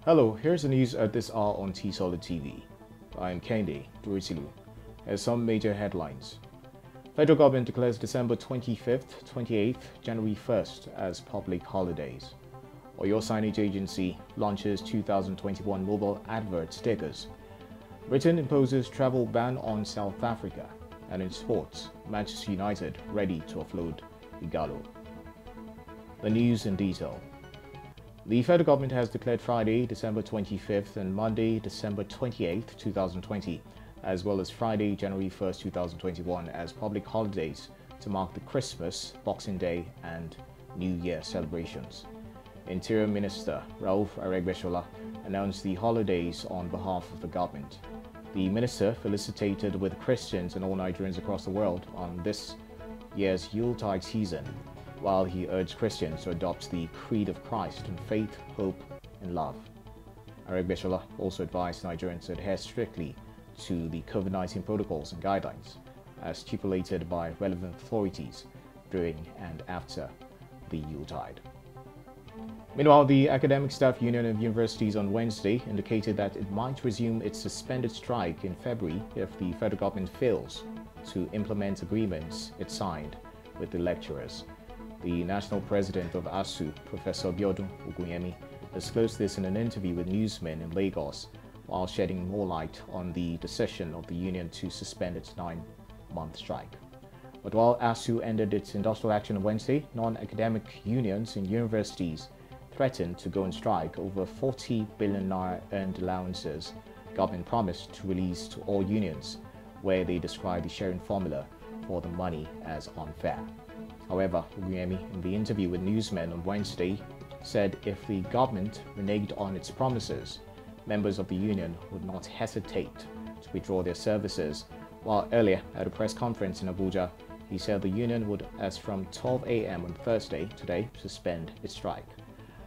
Hello, here's the news at this hour on Tsts TV. I am Kende Durisilu. Here's some major headlines. Federal government declares December 25th, 28th, January 1st as public holidays. Oyo Signage Agency launches 2021 mobile advert stickers. Britain imposes travel ban on South Africa. And in sports, Manchester United ready to offload IGHALO. The news in detail. The federal government has declared Friday, December 25th and Monday, December 28th, 2020, as well as Friday, January 1st, 2021 as public holidays to mark the Christmas, Boxing Day and New Year celebrations. Interior Minister Rauf Aregbesola announced the holidays on behalf of the government. The minister felicitated with Christians and all Nigerians across the world on this year's Yuletide season, while he urged Christians to adopt the creed of Christ in faith, hope, and love. Aregbesola also advised Nigerians to adhere strictly to the COVID-19 protocols and guidelines as stipulated by relevant authorities during and after the Yuletide. Meanwhile, the Academic Staff Union of Universities on Wednesday indicated that it might resume its suspended strike in February if the federal government fails to implement agreements it signed with the lecturers. The national president of ASU, Professor Biodun Ogunyemi, disclosed this in an interview with newsmen in Lagos while shedding more light on the decision of the union to suspend its 9-month strike. But while ASU ended its industrial action on Wednesday, non-academic unions in universities threatened to go on strike over 40 billion naira earned allowances government promised to release to all unions, where they described the sharing formula for the money as unfair. However, Ogunyemi, in the interview with newsmen on Wednesday, said if the government reneged on its promises, members of the union would not hesitate to withdraw their services, while earlier at a press conference in Abuja, he said the union would, as from 12 a.m. on Thursday, today, suspend its strike.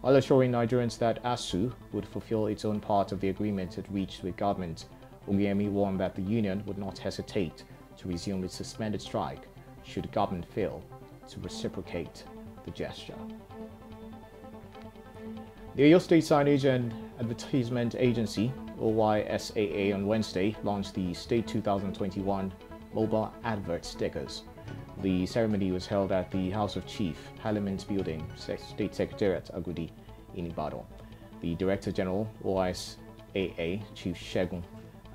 While assuring Nigerians that ASU would fulfill its own part of the agreement it reached with government, Ogunyemi warned that the union would not hesitate to resume its suspended strike should government fail to reciprocate the gesture. The Oyo State Signage and Advertisement Agency, OYSAA, on Wednesday launched the State 2021 mobile advert stickers. The ceremony was held at the House of Chief, Parliament Building, State Secretariat, Agudi, in Ibadan. The Director General, OYSAA, Chief Shegun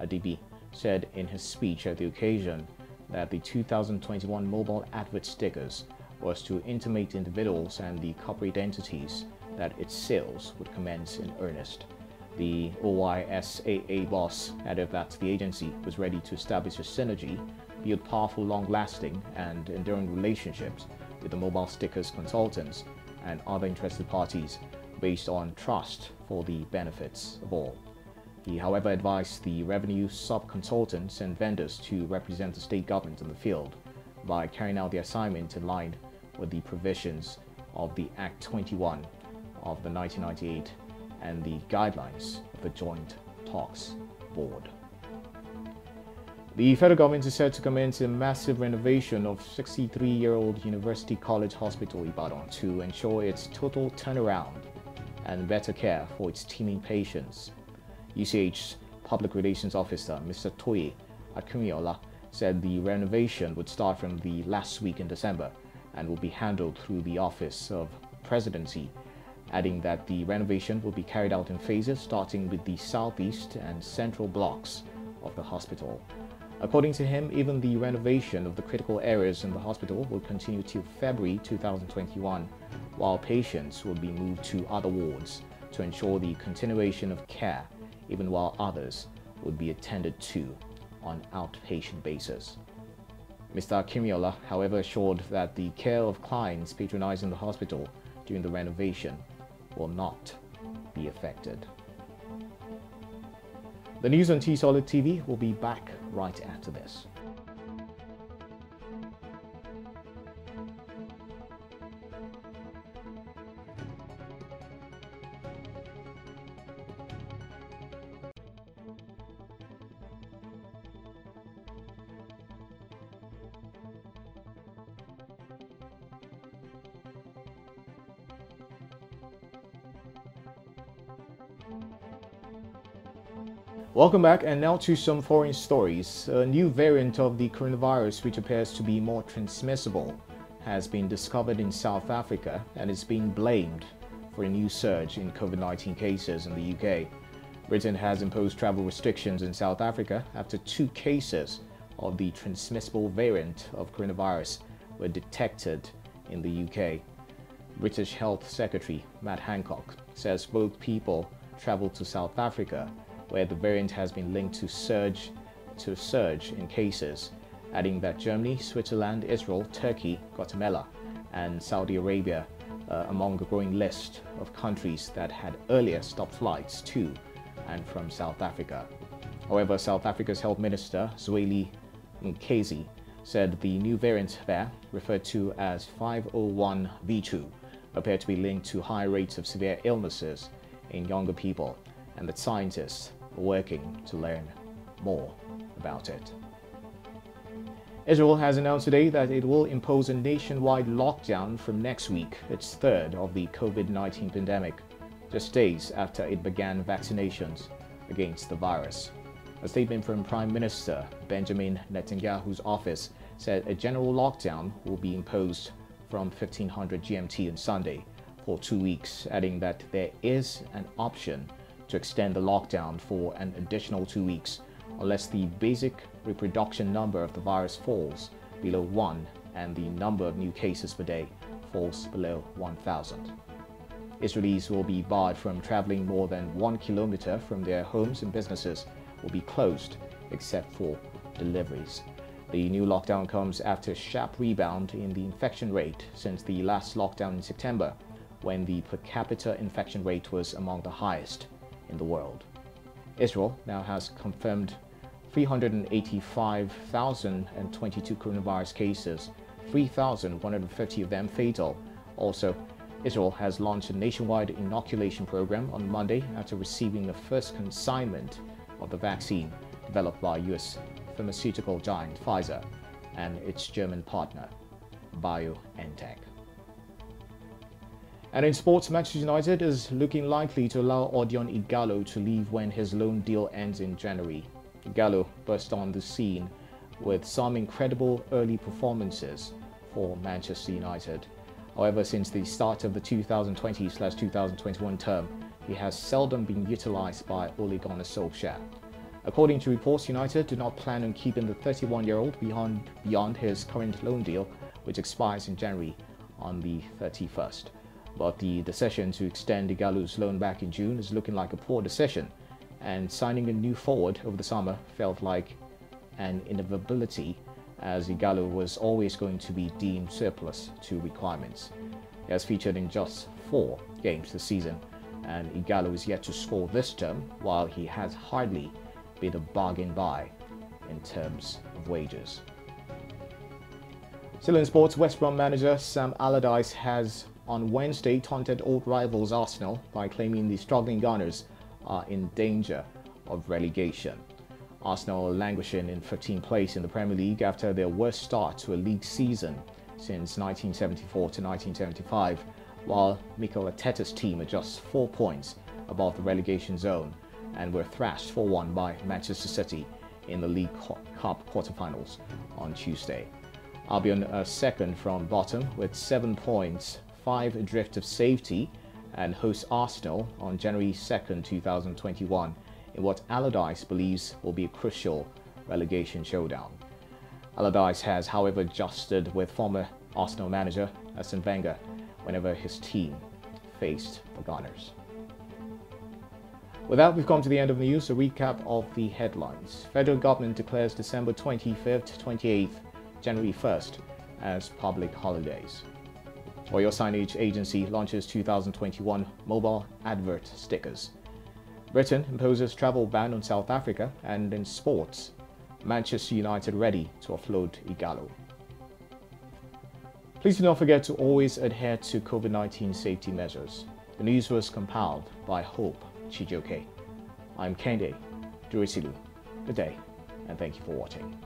Adibi, said in his speech at the occasion that the 2021 mobile advert stickers was to intimate individuals and the corporate entities that its sales would commence in earnest. The OYSAA boss added that the agency was ready to establish a synergy, build powerful, long-lasting and enduring relationships with the mobile stickers consultants and other interested parties based on trust for the benefits of all. He, however, advised the revenue sub-consultants and vendors to represent the state government in the field by carrying out the assignment in line with the provisions of the Act 21 of the 1998 and the guidelines of the Joint Talks Board. The federal government is set to commence a massive renovation of 63-year-old University College Hospital Ibadan to ensure its total turnaround and better care for its teeming patients. UCH's Public Relations Officer, Mr. Toye Akumiola, said the renovation would start from the last week in December and will be handled through the Office of Presidency, adding that the renovation will be carried out in phases starting with the southeast and central blocks of the hospital. According to him, even the renovation of the critical areas in the hospital will continue till February 2021, while patients will be moved to other wards to ensure the continuation of care, even while others would be attended to on outpatient basis. Mr. Akimiola, however, assured that the care of clients patronizing the hospital during the renovation will not be affected. The news on Tsts TV will be back right after this. Welcome back, and now to some foreign stories. A new variant of the coronavirus, which appears to be more transmissible, has been discovered in South Africa and is being blamed for a new surge in COVID-19 cases in the UK. Britain has imposed travel restrictions in South Africa after 2 cases of the transmissible variant of coronavirus were detected in the UK. British Health Secretary Matt Hancock says both people travelled to South Africa, where the variant has been linked to a surge in cases, adding that Germany, Switzerland, Israel, Turkey, Guatemala, and Saudi Arabia among a growing list of countries that had earlier stopped flights to and from South Africa. However, South Africa's Health Minister Zweli Mkhize said the new variant there, referred to as 501v2, appeared to be linked to high rates of severe illnesses in younger people, and that scientists are working to learn more about it. Israel has announced today that it will impose a nationwide lockdown from next week, its third of the COVID-19 pandemic, just days after it began vaccinations against the virus. A statement from Prime Minister Benjamin Netanyahu's office said a general lockdown will be imposed from 1500 GMT on Sunday for 2 weeks, adding that there is an option to extend the lockdown for an additional 2 weeks unless the basic reproduction number of the virus falls below 1 and the number of new cases per day falls below 1,000. Israelis will be barred from traveling more than 1 kilometer from their homes, and businesses will be closed except for deliveries. The new lockdown comes after a sharp rebound in the infection rate since the last lockdown in September, when the per capita infection rate was among the highest in the world. Israel now has confirmed 385,022 coronavirus cases, 3,150 of them fatal. Also, Israel has launched a nationwide inoculation program on Monday after receiving the first consignment of the vaccine developed by US pharmaceutical giant Pfizer and its German partner, BioNTech. And in sports, Manchester United is looking likely to allow Odion IGHALO to leave when his loan deal ends in January. IGHALO burst on the scene with some incredible early performances for Manchester United. However, since the start of the 2020/2021 term, he has seldom been utilised by Ole Gunnar Solskjaer. According to reports, United do not plan on keeping the 31-year-old beyond his current loan deal, which expires in January on the 31st. But the decision to extend IGHALO's loan back in June is looking like a poor decision, and signing a new forward over the summer felt like an inevitability, as IGHALO was always going to be deemed surplus to requirements. He has featured in just 4 games this season, and IGHALO is yet to score this term, while he has hardly been a bargain buy in terms of wages. Still in sports, West Brom manager Sam Allardyce has on Wednesday taunted old rivals Arsenal by claiming the struggling Gunners are in danger of relegation. Arsenal are languishing in 15th place in the Premier League after their worst start to a league season since 1974 to 1975, while Mikel Arteta's team are just 4 points above the relegation zone and were thrashed 4-1 by Manchester City in the League Cup quarterfinals on Tuesday. Albion are second from bottom with 7 points, 5 adrift of safety, and host Arsenal on January 2nd, 2021, in what Allardyce believes will be a crucial relegation showdown. Allardyce has, however, adjusted with former Arsenal manager Arsene Wenger whenever his team faced the Gunners. With that, we've come to the end of the news. A recap of the headlines. Federal government declares December 25th, 28th, January 1st as public holidays. Or your signage agency launches 2021 mobile ADVERT stickers. Britain imposes travel ban on South Africa. And in sports, Manchester United ready to offload IGHALO. Please do not forget to always adhere to COVID-19 safety measures. The news was compiled by Hope Chijoke. I'm Kende Durisilu. Good day, and thank you for watching.